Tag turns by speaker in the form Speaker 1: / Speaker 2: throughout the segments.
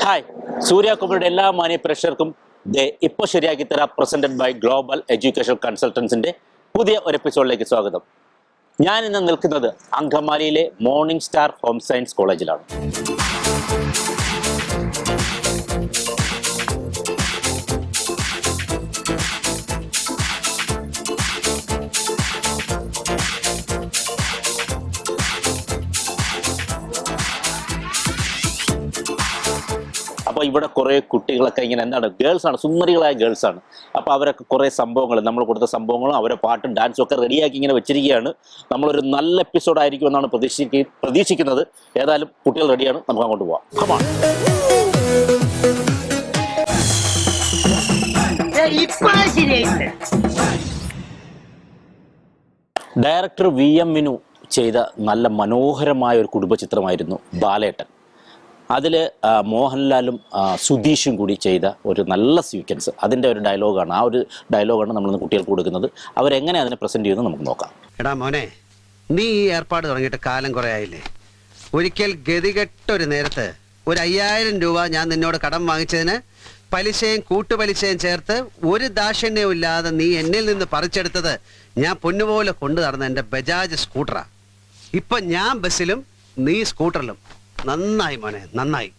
Speaker 1: Hi, സൂര്യ കുബിയുടെ എല്ലാ മാന്യ പ്രേക്ഷകർക്കും ഇപ്പോൾ ശരിയാക്കി തരാം പ്രസന്റഡ് ബൈ ഗ്ലോബൽ എഡ്യൂക്കേഷൻ കൺസൾട്ടൻസിന്റെ പുതിയ ഒരു എപ്പിസോഡിലേക്ക് സ്വാഗതം. ഞാൻ ഇന്ന് നിൽക്കുന്നത് അങ്കമാലിയിലെ മോർണിംഗ് സ്റ്റാർ ഹോം സയൻസ് കോളേജിലാണ്. അപ്പോൾ ഇവിടെ കുറേ കുട്ടികളൊക്കെ ഇങ്ങനെ എന്താണ് ഗേൾസാണ്, സുന്ദരികളായ ഗേൾസാണ്. അപ്പോൾ അവരൊക്കെ കുറേ സംഭവങ്ങൾ, നമ്മൾ കൊടുത്ത സംഭവങ്ങളും അവരെ പാട്ടും ഡാൻസും ഒക്കെ റെഡിയാക്കി ഇങ്ങനെ വെച്ചിരിക്കുകയാണ്. നമ്മളൊരു നല്ല എപ്പിസോഡ് ആയിരിക്കും എന്നാണ് പ്രതീക്ഷിക്കുന്നത്. ഏതായാലും കുട്ടികൾ റെഡിയാണ്, നമുക്ക് അങ്ങോട്ട് പോവാം. കമാൺ. ഡയറക്ടർ VM മിനു ചെയ്ത നല്ല മനോഹരമായ ഒരു കുടുംബചിത്രമായിരുന്നു ബാലേട്ടൻ. അതിൽ മോഹൻലാലും സുധീഷും കൂടി ചെയ്ത ഒരു നല്ല സീക്വൻസ്, അതിൻ്റെ ഒരു ഡയലോഗാണ്. ആ ഒരു ഡയലോഗാണ് നമ്മളിന്ന് കുട്ടികൾക്ക് കൊടുക്കുന്നത്. അവരെങ്ങനെ അതിനെ പ്രസൻറ്റ് ചെയ്യുന്നത് നമുക്ക് നോക്കാം.
Speaker 2: എടാ മോനെ, നീ ഈ ഏർപ്പാട് തുടങ്ങിയിട്ട് കാലം കുറേ ആയില്ലേ? ഒരിക്കൽ ഗതികെട്ടൊരു നേരത്ത് ഒരു 5000 രൂപ ഞാൻ നിന്നോട് കടം വാങ്ങിച്ചതിന് പലിശയും കൂട്ടുപലിശയും ചേർത്ത് ഒരു ദാക്ഷിണ്യവും ഇല്ലാതെ നീ എന്നിൽ നിന്ന് പറിച്ചെടുത്തത് ഞാൻ പൊന്നുപോലെ കൊണ്ടു നടന്ന എൻ്റെ ബജാജ് സ്കൂട്ടറാ. ഇപ്പം ഞാൻ ബസ്സിലും നീ സ്കൂട്ടറിലും. നന്നായി മോനെ, നന്നായി.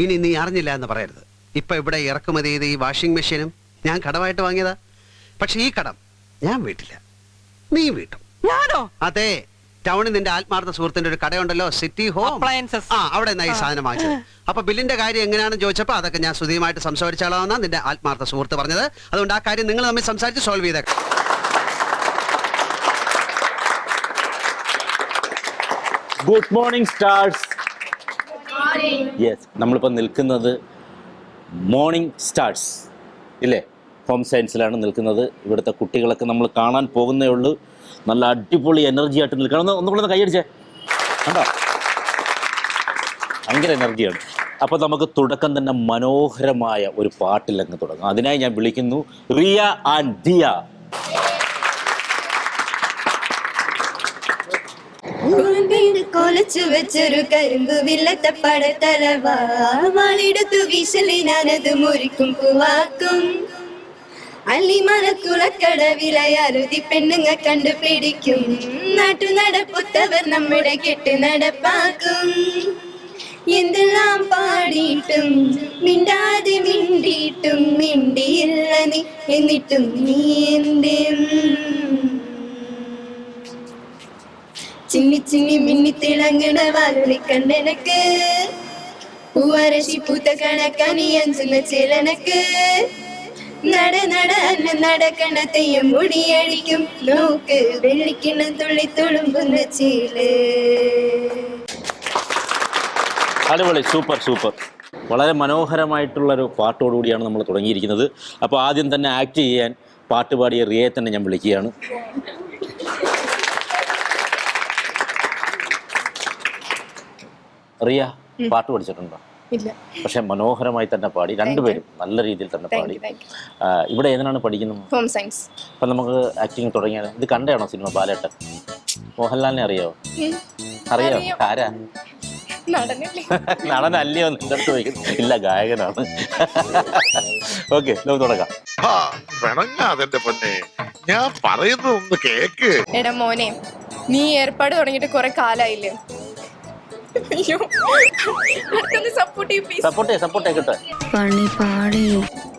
Speaker 2: ഇനി നീ അറിഞ്ഞില്ല എന്ന് പറയരുത്. ഇപ്പൊ ഇവിടെ ഇറക്കുമതി ചെയ്ത് ഈ വാഷിംഗ് മെഷീനും ഞാൻ കടമായിട്ട് വാങ്ങിയതാ. പക്ഷെ ഈ കടം ഞാൻ വീട്ടില്ല, നീ വീട്ടും.
Speaker 3: ഞാനോ?
Speaker 2: അതെ, ടൗണിൽ നിന്റെ ആത്മാർത്ഥ സുഹൃത്തിന്റെ ഒരു കടയുണ്ടല്ലോ, സിറ്റി ഹോം. അവിടെ നിന്നാ ഈ സാധനം വാങ്ങിച്ചത്. അപ്പൊ ബില്ലിന്റെ കാര്യം എങ്ങനെയാണെന്ന് ചോദിച്ചപ്പോ അതൊക്കെ ഞാൻ സുധിയുമായിട്ട് സംസാരിച്ചാളാന്നാ നിന്റെ ആത്മാർത്ഥ സുഹൃത്ത് പറഞ്ഞത്. അതുകൊണ്ട് ആ കാര്യം നിങ്ങൾ തമ്മിൽ സംസാരിച്ച് സോൾവ് ചെയ്തേക്കാം.
Speaker 1: Good morning stars. യെസ്, നമ്മളിപ്പോൾ നിൽക്കുന്നത് മോർണിംഗ് സ്റ്റാർസ് ഇല്ലേ, ഹോം സയൻസിലാണ് നിൽക്കുന്നത്. ഇവിടുത്തെ കുട്ടികളൊക്കെ നമ്മൾ കാണാൻ പോകുന്നേ ഉള്ളൂ. നല്ല അടിപൊളി എനർജി ആയിട്ട് നിൽക്കണം. ഒന്നുകൂടെ കൈയടിച്ചേ, കണ്ടോ? ഭയങ്കര എനർജിയാണ്. അപ്പോൾ നമുക്ക് തുടക്കം തന്നെ മനോഹരമായ ഒരു പാട്ടിലങ്ങ് തുടങ്ങാം. അതിനായി ഞാൻ വിളിക്കുന്നു റിയ ആൻഡ് ദിയ.
Speaker 4: കൊലച്ചു വെച്ചൊരു കരിമ്പ് വില്ലത്ത പടത്തലവാളെടുത്തു വീശലി ഞാനത് മുറിക്കും പൂവാക്കും. അള്ളിമലക്കുളക്കടവിലയാരുതി പെണ്ണുങ്ങ കണ്ടുപിടിക്കും. നാട്ടു നടപ്പുത്തവർ നമ്മുടെ കെട്ട് നടപ്പാക്കും. എന്തെല്ലാം പാടിയിട്ടും മിണ്ടാതെ മിണ്ടിയിട്ടും മിണ്ടിയില്ല നീ, എന്നിട്ടും നീ എന്തേ ചിന്നി ചിന്നി മിന്നി തിളങ്ങണ വാലൊളി കണ്ടെനക്ക്. പൂവരശി പൂത്ത കണക്കണി അഞ്ചുന്ന ചിലനക്ക്. നട നട അന്ന നടക്കണ തെയ്യം മുടിയടിക്കും. നോക്ക് വെള്ളിക്കിണ തുള്ളി തുളുമ്പുന്ന ചീല്.
Speaker 1: അടിപൊളി, സൂപ്പർ സൂപ്പർ. വളരെ മനോഹരമായിട്ടുള്ളൊരു പാട്ടോടുകൂടിയാണ് നമ്മൾ തുടങ്ങിയിരിക്കുന്നത്. അപ്പോൾ ആദ്യം തന്നെ ആക്ട് ചെയ്യാൻ പാട്ട് പാടിയ റിയയെ തന്നെ ഞാൻ വിളിക്കുകയാണ്. റിയ, പാട്ട് പഠിച്ചിട്ടുണ്ടോ?
Speaker 4: ഇല്ല.
Speaker 1: പക്ഷെ മനോഹരമായി തന്നെ പാടി, രണ്ടുപേരും നല്ല രീതിയിൽ തന്നെ പാടി. ഇവിടെ ഏതിനാണ് പഠിക്കുന്നത്?
Speaker 4: Home science.
Speaker 1: അപ്പം നമുക്ക് ആക്ടിങ് തുടങ്ങിയാൽ. ഇത് കണ്ടാണോ സിനിമ ബാലേട്ടൻ? മോഹൻലാലിനെ അറിയാവോ? അറിയോ? ആരാ? നടനല്ലയോ എന്ന് എൻ്റെ അടുത്ത് ചോദിക്കുന്നു. ഇല്ല, ഗായകനാണ്. ഓക്കെ, നമുക്ക് തുടങ്ങാം.
Speaker 5: ഞാൻ പറയുന്നത് ഒന്ന് കേക്ക്.
Speaker 4: എടാ മോനെ, നീ ഏർപ്പാട് തുടങ്ങിയിട്ട് കുറെ കാലായില്ലേ?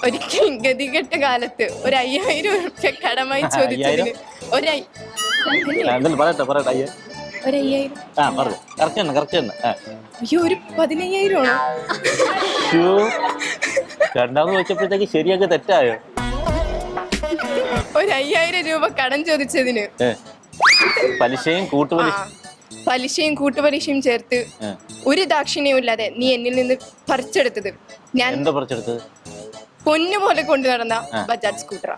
Speaker 4: ഒരിക്കൽ ഗതികെട്ട കാലത്ത് ഒരു 5000 രൂപ കടമായി ചോദിച്ചതിന് ഒരു 15,000
Speaker 1: രണ്ടാമത് വെച്ചപ്പോഴത്തേക്ക് ശരിയാക്കി തെറ്റായോ?
Speaker 4: ഒരു 5000 രൂപ കടം ചോദിച്ചതിന് പലിശയും കൂട്ടുപലിശയും ചേർത്ത് ഒരു ദാക്ഷിണ്യവും ഇല്ലാതെ നീ എന്നിൽ നിന്ന് പറിച്ചെടുത്തത് ഞാൻ പൊന്നു പോലെ കൊണ്ടു നടന്ന ബജാജ് സ്കൂട്ടറാ.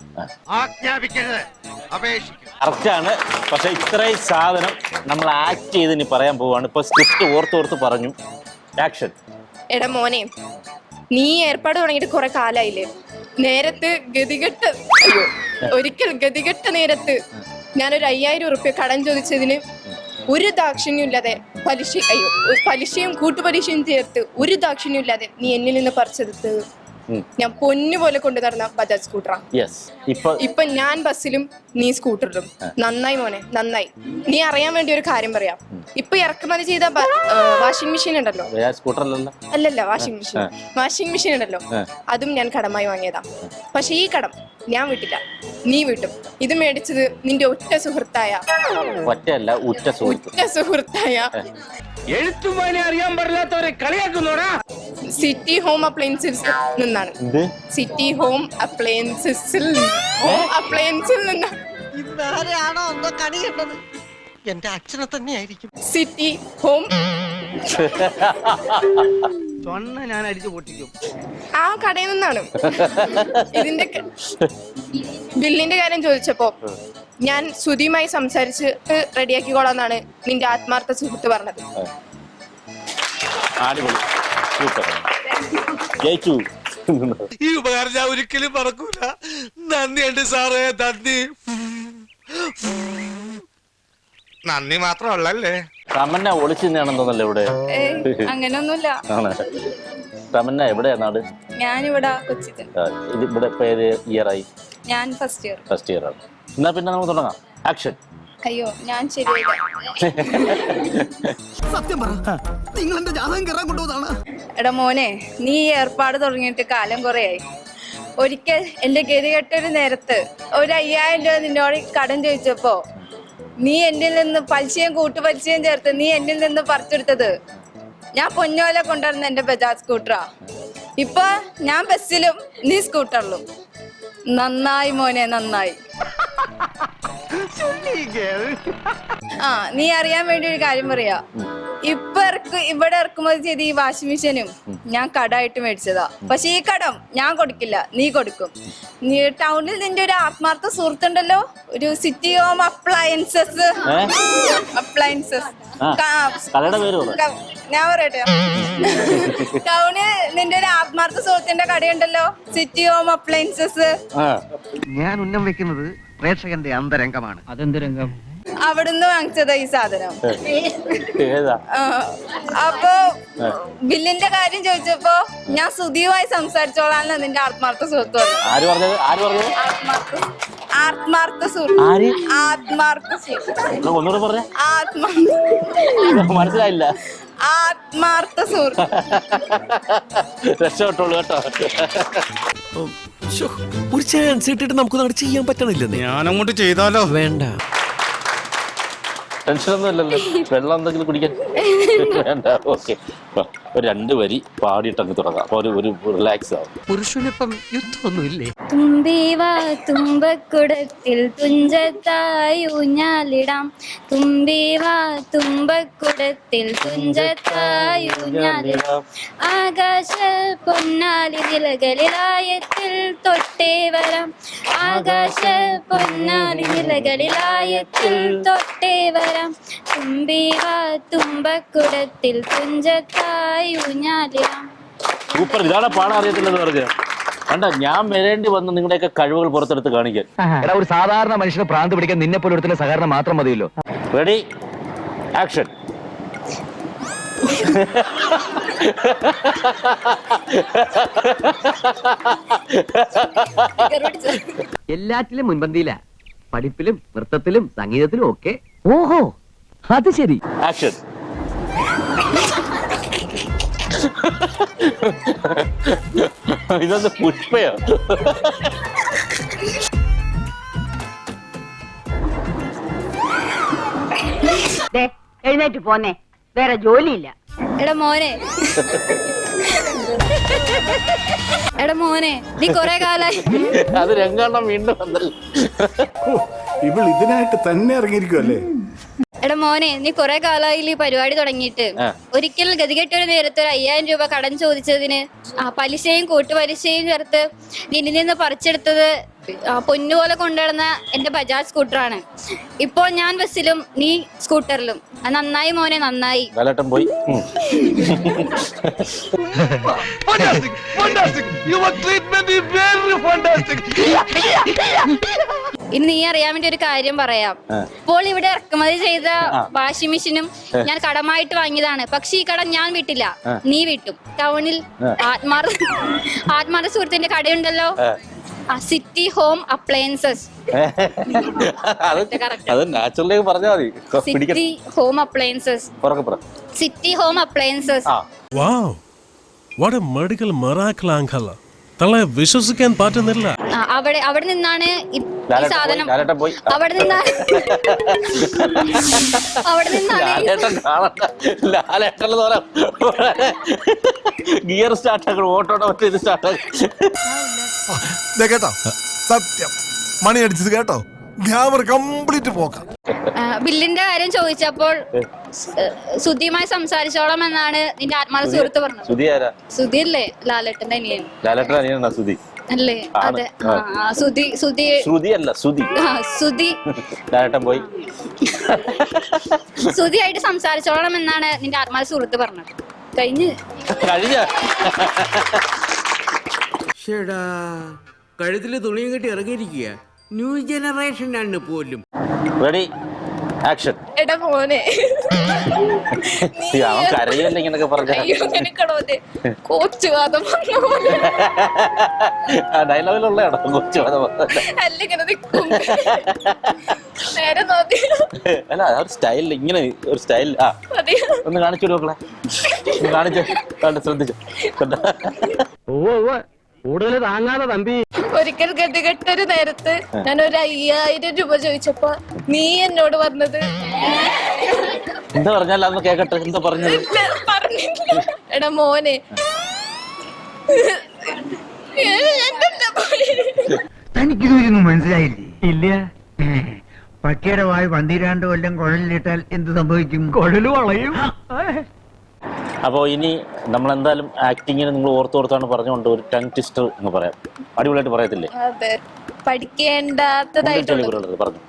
Speaker 1: കറക്റ്റാണ്. പക്ഷെ ഇത്രയും സാധനം നമ്മൾ ആക്ട് ചെയ്ത് ഇനി പറയാൻ പോവാണ്. ഇപ്പൊ സ്ക്രിപ്റ്റ് ഓർത്തോർത്ത് പറഞ്ഞു. ആക്ഷൻ.
Speaker 4: എടാ മോനെ, നീ ഏർപ്പാട് തുടങ്ങിയിട്ട് കുറെ കാലായില്ലേ? ഒരിക്കൽ ഗതികെട്ട നേരത്ത് ഞാനൊരു 5000 രൂപ കടം ചോദിച്ചതിന് ഒരു ദാക്ഷിണ്യം ഇല്ലാതെ പലിശയും കൂട്ടുപലിശയും ചേർത്ത് ഒരു ദാക്ഷിണ്യം ഇല്ലാതെ നീ എന്നിൽ നിന്ന് പറിച്ചെടുത്തത് ഞാൻ പൊന്നു പോലെ കൊണ്ടു നടന്ന ബജാജ് സ്കൂട്ടറാ.
Speaker 1: യെസ്.
Speaker 4: ഇപ്പൊ ഞാൻ ബസ്സിലും നീ സ്കൂട്ടറിലും. നന്നായി മോനെ, നന്നായി. നീ അറിയാൻ വേണ്ടി ഒരു കാര്യം പറയാം. ഇപ്പൊ ഇറക്കുമതി ചെയ്ത വാഷിംഗ് മെഷീൻ ഉണ്ടല്ലോ, അല്ലല്ല വാഷിംഗ് മെഷീൻ ഉണ്ടല്ലോ, അതും ഞാൻ കടമായി വാങ്ങിയതാ. പക്ഷെ ഈ കടം ഞാൻ വിട്ടില്ല, നീ വിട്ടും. ഇത് മേടിച്ചത് നിന്റെ ഉറ്റ സുഹൃത്തായ
Speaker 3: എഴുത്തുമാനെ അറിയാൻ പാടില്ലാത്തവരെ കളിയാക്കുന്നോടാ.
Speaker 4: സിറ്റി ഹോം അപ്ലയൻസസിൽ നിന്നാണ്. സിറ്റി ഹോം അപ്ലയൻസസിൽ നിന്നാണ്.
Speaker 6: ഇന്നാരെയാണോ ഒന്നോ കണി കണ്ടത്? എന്റെ അച്ഛനെ തന്നെയായിരിക്കും.
Speaker 4: സിറ്റി ഹോം
Speaker 3: ഞാൻ അടിച്ചു പൊട്ടിക്കും.
Speaker 4: ആ കടയിൽ നിന്നാണ്. ഇതിന്റെ ബില്ലിന്റെ കാര്യം ചോദിച്ചപ്പോ ഞാൻ സുധിയുമായി സംസാരിച്ച് റെഡിയാക്കിക്കോളാന്നാണ് നിന്റെ ആത്മാർത്ഥ സുഹൃത്ത് പറഞ്ഞത്.
Speaker 5: ഈ ഉപകാരം ഞാൻ ഒരിക്കലും മറക്കൂല. നന്ദിയുണ്ട് സാറേ, നന്ദി മാത്രമല്ലേ.
Speaker 1: തമന്ന ഒളിച്ചിന്നാണെന്ന് തോന്നല്ലേ ഇവിടെ?
Speaker 4: അങ്ങനെയൊന്നുമില്ല.
Speaker 1: തമന്ന എവിടെയാ നാട്?
Speaker 4: ഞാനിവിടെ കൊച്ചിയിൽ.
Speaker 1: ഇവിടെ ഏത് ഇയറായി?
Speaker 4: ഞാൻ ഫസ്റ്റ്
Speaker 1: ഇയർ ആണ്. എന്നാ പിന്നെ നമുക്ക് തുടങ്ങാം. ആക്ഷൻ.
Speaker 4: അയ്യോ ഞാൻ ശരിയായില്ല.
Speaker 6: സത്യം പറ, നിങ്ങൾ എന്റെ ജാതകം കയറാൻ കൊണ്ടുപോകുന്നതാണ്.
Speaker 4: എടാ മോനെ, നീ ഏർപ്പാട് തുടങ്ങിയിട്ട് കാലം കുറയായി. ഒരിക്കൽ എന്റെ ഗതികെട്ടൊരു നേരത്ത് 1,000 രൂപ നിന്നോട് കടം ചോദിച്ചപ്പോ നീ എന്നിൽ നിന്ന് പലിശയും കൂട്ടുപലിശയും ചേർത്ത് നീ എന്നിൽ നിന്ന് പറിച്ചെടുത്തത് ഞാൻ പൊന്നോലെ കൊണ്ടുവരുന്ന എന്റെ ബജാജ് സ്കൂട്ടറാ. ഇപ്പൊ ഞാൻ ബസ്സിലും നീ സ്കൂട്ടറിലും. നന്നായി മോനെ, നന്നായി. നീ അറിയാൻ വേണ്ടി ഒരു കാര്യം പറയാ. ഇവിടെ ഇറക്കുമതി ചെയ്ത് ഈ വാഷിംഗ് മെഷീനും ഞാൻ കടമായിട്ട് മേടിച്ചതാ. പക്ഷെ ഈ കടം ഞാൻ കൊടുക്കില്ല, നീ കൊടുക്കും. നീ ടൗണിൽ നിന്റെ ഒരു ആത്മാർത്ഥ സുഹൃത്തുണ്ടല്ലോ, ഒരു സിറ്റി ഹോം അപ്ലയൻസസ്. ഞാൻ പറയട്ടെ, ടൗണിൽ നിന്റെ ഒരു ആത്മാർത്ഥ സുഹൃത്തിന്റെ കടയുണ്ടല്ലോ, സിറ്റി ഹോം അപ്ലയൻസസ്.
Speaker 2: ഞാൻ ഉന്നം വെക്കുന്നത് പ്രേക്ഷകന്റെ അന്തരംഗമാണ്.
Speaker 3: അതെന്ത് രംഗം?
Speaker 4: അവിടുന്ന് വാങ്ങിച്ചതാ ഈ സാധനം. അപ്പൊ ബില്ലിന്റെ കാര്യം ചോദിച്ചപ്പോ ഞാൻ സുധിയുമായി സംസാരിച്ചോളാന്ന് നിന്റെ ആത്മാർത്ഥ സുഹൃത്ത് പറഞ്ഞു. ആത്മാർത്ഥ സുഹൃത്ത്.
Speaker 1: മനസ്സിലായില്ല.
Speaker 4: ആത്മാർത്ഥ സുഹൃത്ത്.
Speaker 1: രക്ഷപ്പെട്ടോളൂ കേട്ടോ.
Speaker 7: ഒരു ചാൻസ് ഇട്ടിട്ട് നമുക്ക് ചെയ്യാൻ പറ്റണില്ലെന്ന്.
Speaker 5: ഞാൻ അങ്ങോട്ട് ചെയ്താലോ?
Speaker 7: വേണ്ട,
Speaker 1: ടെൻഷനൊന്നും ഇല്ലല്ലോ. വെള്ളം എന്തെങ്കിലും കുടിക്കാൻ വേണ്ട. ഓക്കെ, ഒരു 2 വരി പാടിയിട്ടങ്ങ് തുടങ്ങാം. അപ്പൊ ഒരു റിലാക്സ് ആവും.
Speaker 6: പുരുഷനിപ്പം യുദ്ധമൊന്നുമില്ലേ?
Speaker 8: തുമ്പീവാ തുമ്പക്കുടത്തിൽ തുഞ്ചത്തായി ഊഞ്ഞാലിടാം. തുമ്പീവാ തുമ്പക്കുടത്തിൽ തുഞ്ചത്തായി ഊഞ്ഞാലിടാം. ആകാശ പൊന്നാലി നിലകളിലായത്തിൽ തൊട്ടേ വരാം. ആകാശ പൊന്നാലി നിലകളിലായത്തിൽ തൊട്ടേ വരാം. തുമ്പീവാ തുമ്പക്കുടത്തിൽ തുഞ്ചത്തായി ഊഞ്ഞാലിടാം.
Speaker 1: സൂപ്പർ. ഇതാണ് പാടാൻ അറിയത്തില്ലെന്ന് പറഞ്ഞത്. കണ്ട, ഞാൻ വരേണ്ടി വന്ന് നിങ്ങളുടെയൊക്കെ കഴിവുകൾ പുറത്തെടുത്ത് കാണിക്കാൻ.
Speaker 3: ഒരു സാധാരണ മനുഷ്യന് ഭ്രാന്ത് പിടിക്കാൻ നിന്നെ പോലെ ഒരുത്തിന്റെ സഹകരണം മാത്രം മതിയല്ലോ.
Speaker 1: Ready, action.
Speaker 9: എല്ലാറ്റിലും മുൻപന്തിയില, പഠിപ്പിലും നൃത്തത്തിലും സംഗീതത്തിലും ഒക്കെ. ഓഹോ, അത് ശരി.
Speaker 1: ആക്ഷൻ. ഇതൊന്ന് പുഷ്പയോ?
Speaker 10: എഴുന്നേറ്റ് പോന്നെ, വേറെ ജോലിയില്ല.
Speaker 8: എടാ മോനെ നീ കൊറേ കാലായി.
Speaker 1: അത് രംഗാണ്ണം വീണ്ടും വന്നല്ലോ.
Speaker 11: ഇവൾ ഇതിനായിട്ട് തന്നെ ഇറങ്ങിയിരിക്കുമല്ലേ?
Speaker 8: എടാ മോനെ, നീ കൊറേ കാലായി ഈ പരിപാടി തുടങ്ങിയിട്ട്. ഒരിക്കൽ ഗതികെട്ടൊരു നേരത്തെ 1,000 രൂപ കടം ചോദിച്ചതിന് പലിശയും കൂട്ടുപലിശയും ചേർത്ത് നിന്നിൽ നിന്ന് പറിച്ചെടുത്തത് പൊന്നുപോലെ കൊണ്ടുവരുന്ന എന്റെ ബജാജ് സ്കൂട്ടറാണ്. ഇപ്പോൾ ഞാൻ ബസ്സിലും നീ സ്കൂട്ടറിലും. നന്നായി മോനെ, നന്നായി.
Speaker 1: പോയി.
Speaker 8: ഇനി നീ അറിയാൻ വേണ്ടി ഒരു കാര്യം പറയാം. ഇപ്പോൾ ഇവിടെ ഇറക്കുമതി ചെയ്ത വാഷിംഗ് മെഷീനും ഞാൻ കടമായിട്ട് വാങ്ങിയതാണ്. പക്ഷെ ഈ കടം ഞാൻ വിട്ടില്ല, നീ വിട്ടു. ടൗണിൽ ആത്മാർത്ഥ സുഹൃത്തിന്റെ കടയുണ്ടല്ലോ, സിറ്റി ഹോം അപ്ലയൻസസ്.
Speaker 1: അത് നാച്ചുറലി പറഞ്ഞാൽ മതി.
Speaker 8: City home appliances. City home appliances.
Speaker 5: Wow, what A medical miracle uncle. തങ്ങളെ വിശ്വസിക്കാൻ പറ്റുന്നില്ല.
Speaker 8: അവിടെ നിന്നാണ് ഈ സാധനം, അവിടെ നിന്നാണ്
Speaker 1: ഗിയർ സ്റ്റാർട്ട് ഓട്ടോടെ ഇത് സ്റ്റാർട്ട്
Speaker 5: കേട്ടോ, സത്യം മണി അടിച്ചത് കേട്ടോ. ഗ്യാമർ കംപ്ലീറ്റ് പോക്കാം.
Speaker 8: ബില്ലിന്റെ കാര്യം ചോദിച്ചപ്പോൾ സുധിയുമായി സംസാരിച്ചോളാം എന്നാണ് നിന്റെ ആത്മാർത്ഥ സുഹൃത്ത് പറഞ്ഞത്. സുധി അല്ലേ ലാലേട്ടന്റെ അനിയൻ?
Speaker 1: സുധി
Speaker 8: അല്ലേ? അതെ,
Speaker 1: പോയി
Speaker 8: സുധിയായിട്ട് സംസാരിച്ചോളാം എന്നാണ് നിന്റെ ആത്മാർത്ഥ സുഹൃത്ത് പറഞ്ഞത്. കഴിഞ്ഞ
Speaker 6: കഴുത്തില് തുണിയും കെട്ടി ഇറങ്ങിയിരിക്കുക. ന്യൂ ജനറേഷൻ ആണ് പോലും.
Speaker 1: Ready, action.
Speaker 4: എടാ മോനെ,
Speaker 1: അവൻ കരയല്ലേ ഇങ്ങനൊക്കെ പറഞ്ഞ
Speaker 4: കോച്ചുവാദം
Speaker 1: ഡയലോഗിലുള്ളതാണോ? കോച്ചുവാദം
Speaker 4: അല്ല, ഇങ്ങനെ നിൽക്കും നേരെ നോക്കി.
Speaker 1: അല്ല, ആ ഒരു സ്റ്റൈലിൽ ഇങ്ങനെ ഒരു സ്റ്റൈൽ. ഒന്ന് കാണിച്ചു നോക്കളെ, കാണിച്ചു, ശ്രദ്ധിച്ചു.
Speaker 9: കൂടുതൽ താങ്ങാതെ തമ്പി.
Speaker 4: ഒരിക്കൽ ഗതികെട്ടൊരു നേരത്ത് ഞാൻ ഒരു 5000 രൂപ ചോദിച്ചപ്പോ നീ എന്നോട് പറഞ്ഞത്
Speaker 1: എന്താ പറഞ്ഞാൽ അന്ന് കേക്കട്ടെ. എന്താ പറഞ്ഞത്?
Speaker 4: പറഞ്ഞില്ല. എടാ മോനെ,
Speaker 6: തനിക്കിതൊന്നും മനസ്സിലായില്ലേ? ഇല്ല. പട്ടിയുടെ വായു 12 കൊല്ലം കുഴലിലിട്ടാൽ എന്ത് സംഭവിക്കും? കുഴല് വളയും.
Speaker 1: അപ്പോൾ ഇനി നമ്മളെന്തായാലും ആക്ടിങ്ങിന് നിങ്ങൾ ഓർത്താണ് പറഞ്ഞുകൊണ്ട് ഒരു ടങ് ട്വിസ്റ്റർ എന്ന് പറയാം. അടിപൊളിയായിട്ട് പറയത്തില്ലേ?
Speaker 4: അതെ, പഠിക്കേണ്ടാത്തതായിട്ടുള്ളത്
Speaker 1: പറഞ്ഞു.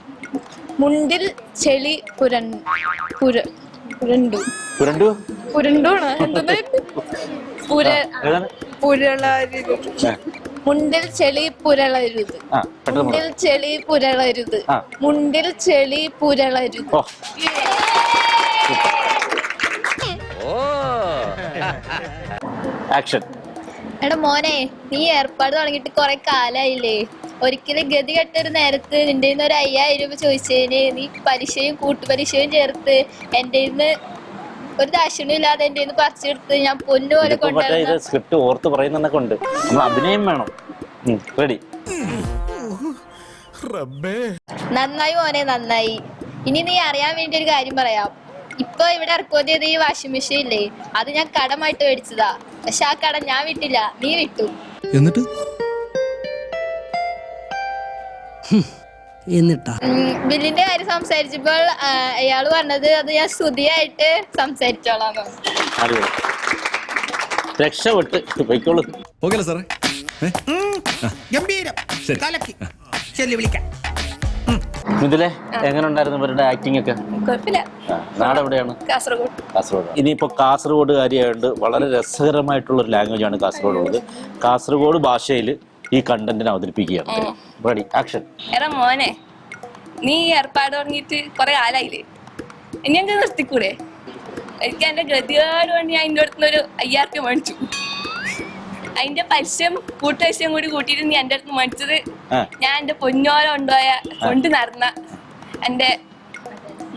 Speaker 4: മുണ്ടിൽ ചെളി പുരണ്ടു. മുണ്ടിൽ ചെളി പുരളരുത്. മുണ്ടിൽ ചെളി പുരളരുത്. മുണ്ടിൽ ചെളി പുരളരുത്.
Speaker 1: ആക്ഷൻ.
Speaker 8: എടാ മോനെ, നീ ഏർപ്പാട് തുടങ്ങിയിട്ട് കൊറേ കാലായില്ലേ? ഒരിക്കലും ഗതി കെട്ടൊരു നേരത്ത് നിന്റെ 5000 രൂപ ചോദിച്ചതിന് നീ പലിശയും കൂട്ടുപലിശയും ചേർത്ത് എന്റെ ഒരു ദാക്ഷിണ്യം ഇല്ലാതെ എന്റെ പറിച്ചെടുത്ത് ഞാൻ പൊന്നുപോലെ കൊണ്ടുവരുന്ന
Speaker 1: സ്ക്രിപ്റ്റ് ഓർത്ത് പറയുന്നൊക്കെ ഉണ്ട്. നമ്മൾ അഭിനയം വേണം. റെഡി.
Speaker 8: നന്നായി മോനെ, നന്നായി. ഇനി നീ അറിയാൻ വേണ്ടി ഒരു കാര്യം പറയാം. ഇപ്പൊ ഇവിടെ ഇറക്കുമതി ചെയ്ത ഈ വാഷിംഗ് മെഷീൻ ഇല്ലേ, അത് ഞാൻ കടമായിട്ട് മേടിച്ചതാ. പക്ഷെ ആ കടം ഞാൻ വിട്ടില്ല, നീ വിട്ടു.
Speaker 6: എന്നിട്ടാ
Speaker 8: ബില്ലിന്റെ കാര്യം സംസാരിച്ചപ്പോൾ അയാള് പറഞ്ഞത് അത് ഞാൻ സ്തുതിയായിട്ട് സംസാരിച്ചോളാം.
Speaker 1: രക്ഷപ്പെട്ട് പോയിക്കോളൂ. ഇതിലെ എങ്ങനെ ഉണ്ടായിരുന്നു ഇവരുടെ ആക്ടിംഗ് ഒക്കെ?
Speaker 4: കുഴപ്പമില്ല.
Speaker 1: നാട് എവിടെയാണ്? കാസർഗോഡ്. ഇനിയിപ്പോ കാസർഗോഡ് കാര്യമായിട്ട് വളരെ രസകരമായിട്ടുള്ളൊരു ലാംഗ്വേജ് ആണ് കാസർഗോഡ് ഉള്ളത്. കാസർഗോഡ് ഭാഷയിൽ ഈ കണ്ടന്റിനെ അവതരിപ്പിക്കുകയാണ്. Ready, action.
Speaker 4: എടാ മോനെ, നീ ഏർപ്പാട് തുടങ്ങിയിട്ട് കൊറേ കാലായില്ലേ? ഇനി ഞങ്ങൾക്ക് നിർത്തിക്കൂടെ? എനിക്ക് എന്റെ ഗതികേട് കൊണ്ട് ഞാൻ എൻ്റെ അടുത്ത് ഒരു 5000 രൂപ മേടിച്ചു. അതിന്റെ പലിശയും കൂട്ടുപലിശയും കൂടി കൂട്ടിയിട്ട് നീ എൻ്റെ അടുത്ത് മേടിച്ചത് ഞാൻ എന്റെ പൊന്നോല കൊണ്ട് നടന്ന എന്റെ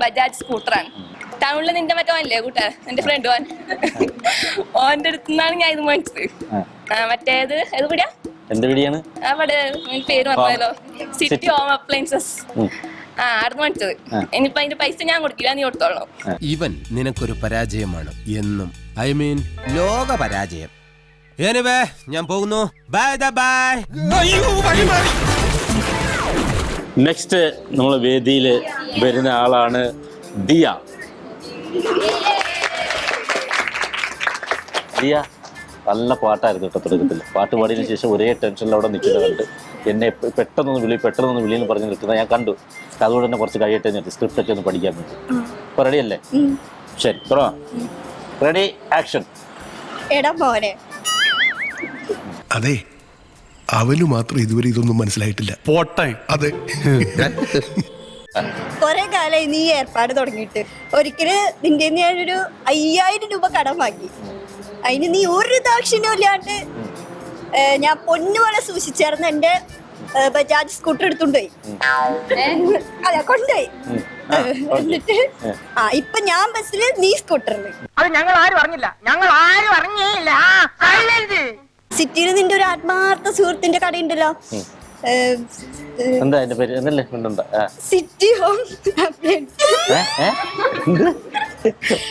Speaker 4: ബജാജ് സ്കൂട്ടറാണ്. ടൗണിൽ നിന്റെ മറ്റോനല്ലേ കൂട്ടുകാരൻ, എന്റെ ഫ്രണ്ട് ഓന്റെ അടുത്ത് നിന്നാണ് ഞാൻ ഇത് മേടിച്ചത്. മറ്റേത് ഏത് പിടിയാ? അവിടെ പേര് പറഞ്ഞല്ലോ, സിറ്റി ഹോം അപ്ലയൻസസ്. ആർന്ന് മേടിച്ചത്. ഇനിയിപ്പോ അതിന്റെ പൈസ ഞാൻ കൊടുക്കില്ല, നീ കൊടുത്തോളൂ.
Speaker 7: ഇവൻ നിനക്കൊരു പരാജയമാണ് എന്നും. ഐ മീൻ ലോക പരാജയം. ഞാൻ പോകുന്നു. Bye bye.
Speaker 1: നെക്സ്റ്റ് നമ്മൾ വേദിയിൽ വരുന്ന ആളാണ് ദിയ. ദിയ നല്ല പാട്ടായിരുന്നു കേട്ടോ. തുടക്കത്തിൽ പാട്ട് പാടിയതിനു ശേഷം ഒരേ ടെൻഷനിൽ അവിടെ നിൽക്കുന്നത് കണ്ട് എന്നെ പെട്ടെന്നൊന്ന് വിളി എന്ന് പറഞ്ഞ് നിൽക്കുന്നത് ഞാൻ കണ്ടു. അതുകൊണ്ട് തന്നെ കുറച്ച് കഴിയട്ടെ സ്ക്രിപ്റ്റ് ഒക്കെ ഒന്ന് പഠിക്കാൻ വേണ്ടി. ഇപ്പൊ റെഡി അല്ലേ? ശരി, തുടങ്ങാം. Ready, action.
Speaker 4: എടാ മോനെ,
Speaker 5: അതെ,
Speaker 11: അവന് മാത്രം ഇതുവരെ ഇതൊന്നും മനസ്സിലായിട്ടില്ല. പോട്ടെ. അതെ.
Speaker 8: കുറെ കാലമായി നീ ഏർപ്പാട് തുടങ്ങിയിട്ട്. ഒരിക്കല് നിന്റെ ഞാനൊരു 5000 രൂപ കടം വാങ്ങി. അതിന് നീ ഒരു ദാക്ഷിണ്യം ഇല്ലാണ്ട് ഞാൻ പൊന്നുപോലെ സൂക്ഷിച്ചേർന്ന് എന്റെ ബജാജ് സ്കൂട്ടർ എടുത്തുകൊണ്ടുപോയി. അതെ, കൊണ്ടുപോയി. എന്നിട്ട് ഇപ്പൊ ഞാൻ ബസ്സിൽ, നീ സ്കൂട്ടറില്.
Speaker 10: അത് ഞങ്ങൾ ആരും അറിഞ്ഞില്ല, ഞങ്ങൾ ആരും അറിഞ്ഞേയില്ല.
Speaker 8: സിറ്റിയിൽ നിന്റെ ഒരു ആത്മാർത്ഥ സുഹൃത്തിന്റെ കടയുണ്ടല്ലോ,
Speaker 1: എന്താ അതിന്റെ പേര്? എന്നല്ലേ കൊണ്ടുണ്ട്
Speaker 8: സിറ്റി ഹോം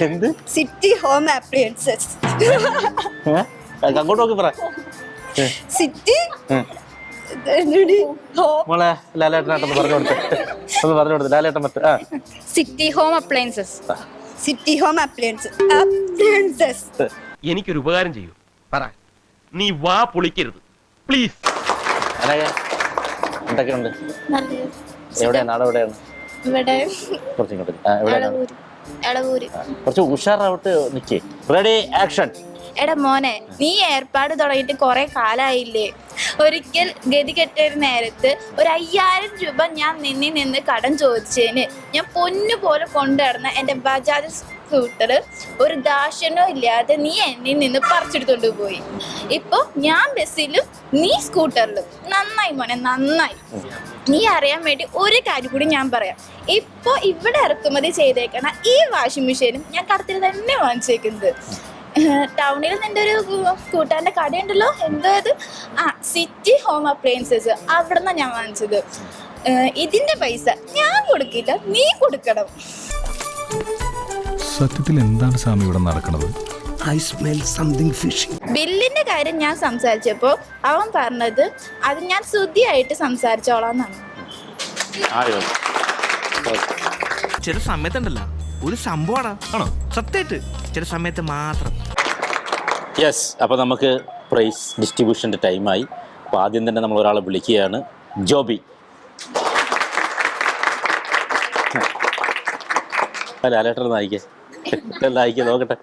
Speaker 1: എന്ത്?
Speaker 8: City home appliances.
Speaker 1: അങ്ങോട്ട് നോക്കി പറ.
Speaker 8: സിറ്റി
Speaker 1: മോളെ ലാലേട്ടനായിട്ടൊന്ന് പറഞ്ഞു കൊടുത്ത് ലാലേട്ടൻ മറ്റേ
Speaker 8: city home appliances. City home appliances.
Speaker 9: എനിക്കൊരു ഉപകാരം ചെയ്യൂ.
Speaker 2: പറ.
Speaker 9: നീ വാ പൊളിക്കരുത് പ്ലീസ്.
Speaker 1: എന്തൊക്കെയുണ്ട്? എവിടെയാണ്? നാട് എവിടെയാണ്?
Speaker 8: ഇവിടെ
Speaker 1: കുറച്ചിങ്ങോട്ട് എവിടെയാണ്?
Speaker 8: എളവൂര്.
Speaker 1: കുറച്ച് ഉഷാറാവട്ട് നിക്കേ. Ready, action.
Speaker 4: എടാ മോനെ, നീ ഏർപ്പാട് തുടങ്ങിയിട്ട് കുറെ കാലായില്ലേ? ഒരിക്കൽ ഗതി കെട്ടൊരു നേരത്ത് ഒരു 5000 രൂപ ഞാൻ നിന്നിൽ നിന്ന് കടം ചോദിച്ചതിന് ഞാൻ പൊന്നുപോലെ കൊണ്ടുനടന്ന എൻ്റെ ബജാജ് സ്കൂട്ടർ ഒരു ദാക്ഷിണ്യവും ഇല്ലാതെ നീ എന്നിൽ നിന്ന് പറിച്ചെടുത്തോണ്ട് പോയി. ഇപ്പൊ ഞാൻ ബസ്സിലും നീ സ്കൂട്ടറിലും. നന്നായി മോനെ, നന്നായി. നീ അറിയാൻ വേണ്ടി ഒരു കാര്യം കൂടി ഞാൻ പറയാം. ഇപ്പൊ ഇവിടെ ഇറക്കുമതി ചെയ്തേക്കണ ഈ വാഷിംഗ് മെഷീനും ഞാൻ കടത്തിൽ തന്നെ വാങ്ങിച്ചേക്കുന്നത്. ടൗണിൽ നിന്റെ ഒരു കൂട്ടാന്റെ കടയുണ്ടല്ലോ, എന്തോ അത്, സിറ്റി ഹോം അപ്ലയൻസസ്, അവിടെ നിന്നാണ് ഞാൻ വാങ്ങിച്ചത്. ഇതിന്റെ പൈസ ഞാൻ കൊടുക്കില്ല, നീ കൊടുക്കണം.
Speaker 5: സത്യത്തിൽ എന്താണ് സ്വാമി ഇവിടെ നടക്കുന്നത്?
Speaker 11: I smell something fishy.
Speaker 4: ബില്ലിന്റെ കാര്യം ഞാൻ സംസാരിച്ചപ്പോ അവൻ പറഞ്ഞത് അത് ഞാൻ ശുദ്ധിയായിട്ട് സംസാരിച്ചോളാന്നാണ്.
Speaker 9: ചില സമയത്തുണ്ടല്ലോ ഒരു സംഭവമാണ്. ആണോ? സത്യമായിട്ട് ചില സമയത്ത് മാത്രം.
Speaker 1: യെസ്, അപ്പോൾ നമുക്ക് പ്രൈസ് ഡിസ്ട്രിബ്യൂഷൻ്റെ ടൈമായി. അപ്പോൾ ആദ്യം തന്നെ നമ്മൾ ഒരാളെ വിളിക്കുകയാണ്. ജോബി. ലാലേട്ടർ നായിക്കേ നോക്കട്ടെ.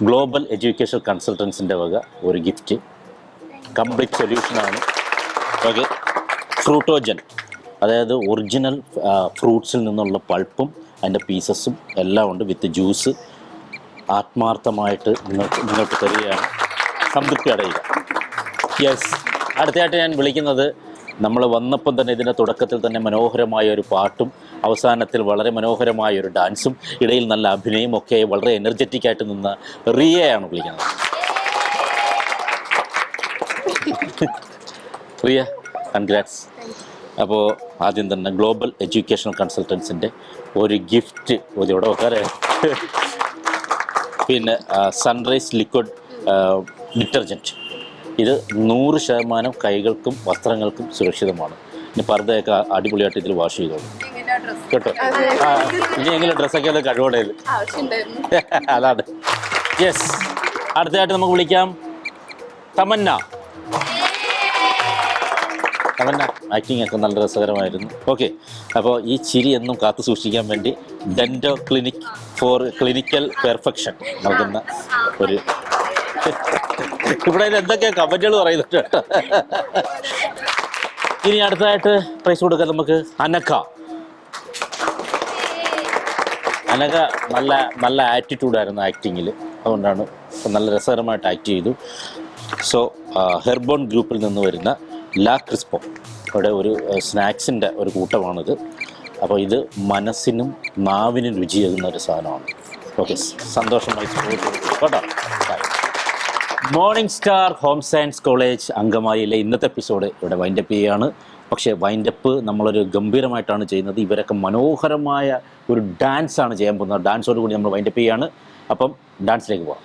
Speaker 1: ഗ്ലോബൽ എഡ്യൂക്കേഷൻ കൺസൾട്ടൻസിൻ്റെ വക ഒരു ഗിഫ്റ്റ്, കംപ്ലീറ്റ് സൊല്യൂഷനാണ്. ഓക്കെ, ഫ്രൂട്ടോജൻ, അതായത് ഒറിജിനൽ ഫ്രൂട്ട്സിൽ നിന്നുള്ള പൾപ്പും അതിൻ്റെ പീസസും എല്ലാം ഉണ്ട്, വിത്ത് ജ്യൂസ്. ആത്മാർത്ഥമായിട്ട് നിങ്ങൾക്ക് തരികയാണ്. സംതൃപ്തി അടയുക. യെസ്, അടുത്തതായിട്ട് ഞാൻ വിളിക്കുന്നത്, നമ്മൾ വന്നപ്പം തന്നെ ഇതിൻ്റെ തുടക്കത്തിൽ തന്നെ മനോഹരമായ ഒരു പാട്ടും അവസാനത്തിൽ വളരെ മനോഹരമായ ഒരു ഡാൻസും ഇടയിൽ നല്ല അഭിനയം ഒക്കെ വളരെ എനർജറ്റിക്കായിട്ട് നിന്ന റിയയാണ് വിളിക്കുന്നത്. റിയ, കൺഗ്രാറ്റ്സ്. അപ്പോൾ ആദ്യം തന്നെ ഗ്ലോബൽ എഡ്യൂക്കേഷണൽ കൺസൾട്ടൻസിൻ്റെ ഒരു ഗിഫ്റ്റ് ഇവിടെ വെക്കാറേ. പിന്നെ സൺറൈസ് ലിക്വിഡ് ഡിറ്റർജൻറ്റ്, ഇത് 100% കൈകൾക്കും വസ്ത്രങ്ങൾക്കും സുരക്ഷിതമാണ്. ഇനി പർദ്ദയൊക്കെ അടിപൊളിയായിട്ട് ഇതിൽ വാഷ് ചെയ്തോളൂ കേട്ടോ. ഇനി എങ്കിലും ഡ്രസ്സൊക്കെ അത് കഴിവോടെ അതാണ്. യെസ്, അടുത്തതായിട്ട് നമുക്ക് വിളിക്കാം തമന്ന. ആക്ടിങ് ഒക്കെ നല്ല രസകരമായിരുന്നു. ഓക്കെ, അപ്പോൾ ഈ ചിരി എന്നും കാത്തു സൂക്ഷിക്കാൻ വേണ്ടി ഡെന്റോ ക്ലിനിക് ഫോർ ക്ലിനിക്കൽ പെർഫെക്ഷൻ നൽകുന്ന ഒരു ഇവിടെ എന്തൊക്കെയാ കമന്റുകൾ പറയുന്നുണ്ട് കേട്ടോ. ഇനി അടുത്തതായിട്ട് പ്രൈസ് കൊടുക്കാൻ നമുക്ക് അനക്ക. നല്ല ആറ്റിറ്റ്യൂഡായിരുന്നു ആക്ടിങ്ങിൽ, അതുകൊണ്ടാണ് നല്ല രസകരമായിട്ട് ആക്ട് ചെയ്തു. സോ ഹെർബോൺ ഗ്രൂപ്പിൽ നിന്ന് വരുന്ന ലാ ക്രിസ്പോ, ഇവിടെ ഒരു സ്നാക്സിൻ്റെ ഒരു കൂട്ടമാണിത്. അപ്പോൾ ഇത് മനസ്സിനും നാവിനും രുചിയേകുന്ന ഒരു സാധനമാണ്. ഓക്കെ, സന്തോഷമായി കേട്ടോ. Morning star home science college അങ്കമാലിയിലെ ഇന്നത്തെ എപ്പിസോഡ് ഇവിടെ വൈൻഡപ്പ് ചെയ്യുകയാണ്. പക്ഷേ വൈൻഡപ്പ് നമ്മളൊരു ഗംഭീരമായിട്ടാണ് ചെയ്യുന്നത്. ഇവരൊക്കെ മനോഹരമായ ഒരു ഡാൻസാണ് ചെയ്യാൻ പോകുന്നത്. ഡാൻസോട് കൂടി നമ്മൾ വൈൻഡപ്പ് ചെയ്യുകയാണ്. അപ്പം ഡാൻസിലേക്ക് പോകാം.